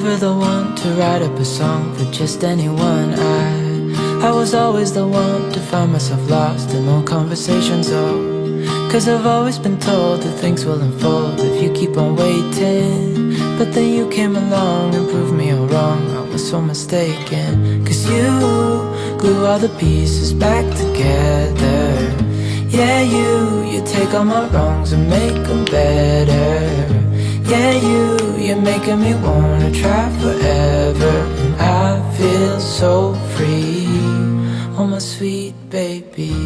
never the one to write up a song for just anyone. I was always the one to find myself lost in old conversations. Oh, 'cause I've always been told that things will unfold if you keep on waiting. But then you came along and proved me all wrong. I was so mistaken. 'Cause you glue all the pieces back together. Yeah, you take all my wrongs and make them better. Yeah, you're making me wanna try forever. And I feel so free, oh my sweet baby.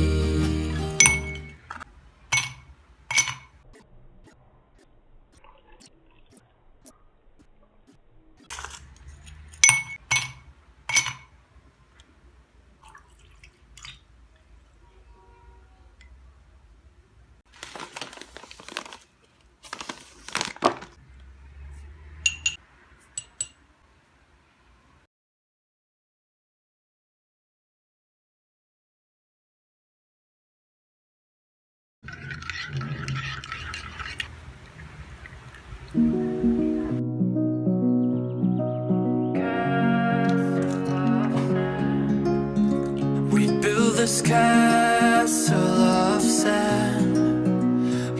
We build this castle of sand.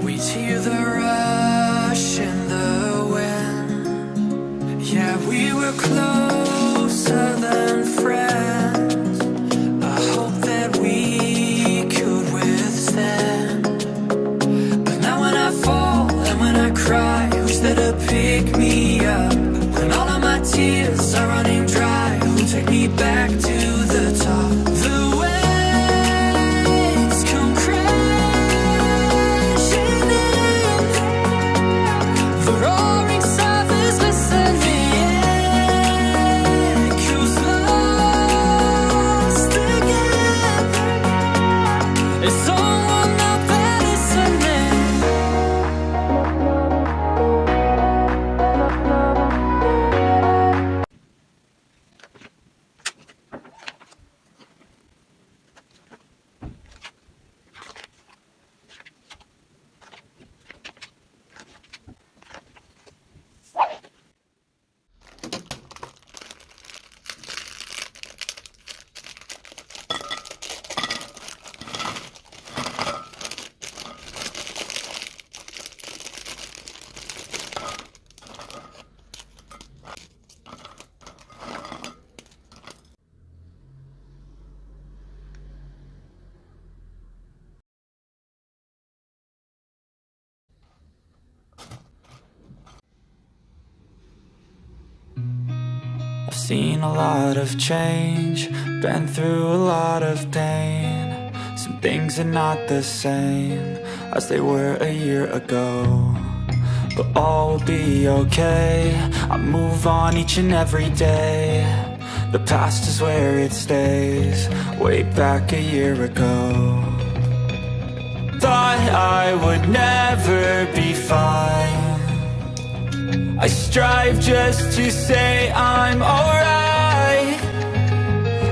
We hear the rush in the wind. Yeah, we were closer than friends. I hope that we could withstand. But now when I fall and when I cry, who's there to pick me up? When all of my tears are running dry, who'll take me back to the top? The waves come crashing in. The roaring surf is listening. Echoes lost again. Is someone out there listening? I've seen a lot of change, been through a lot of pain. Some things are not the same as they were a year ago, but all will be okay. I move on each and every day. The past is where it stays, way back a year ago. Thought I would never be fine. I strive just to say I'm alright.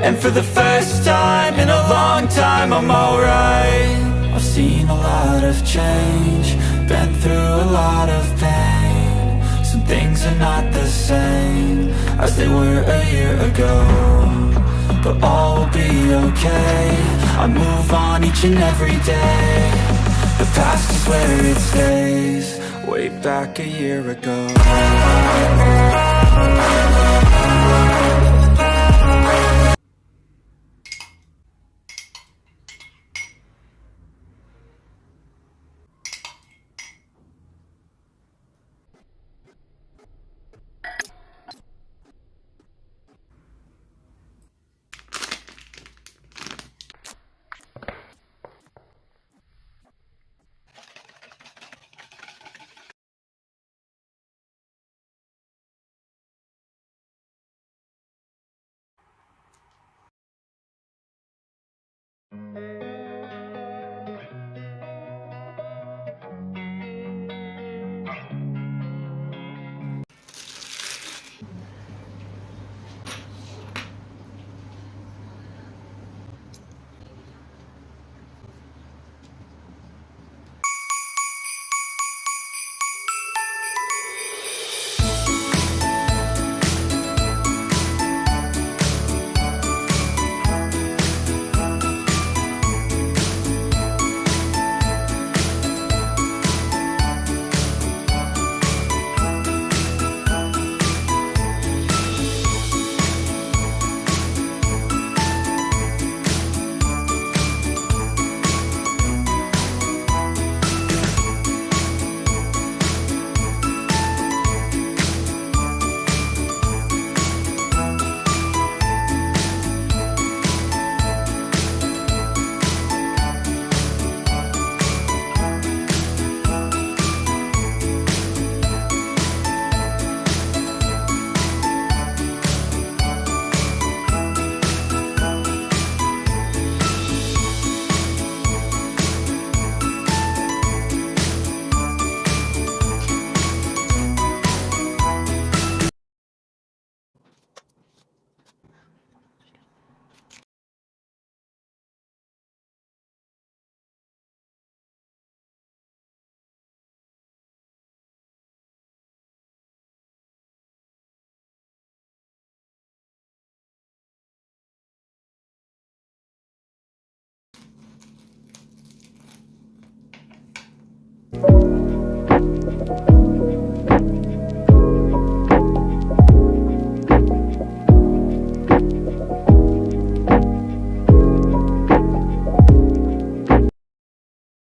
And for the first time in a long time, I'm alright. I've seen a lot of change, been through a lot of pain. Some things are not the same as they were a year ago, but all will be okay. I move on each and every day. The past is where it stays, way back a year ago.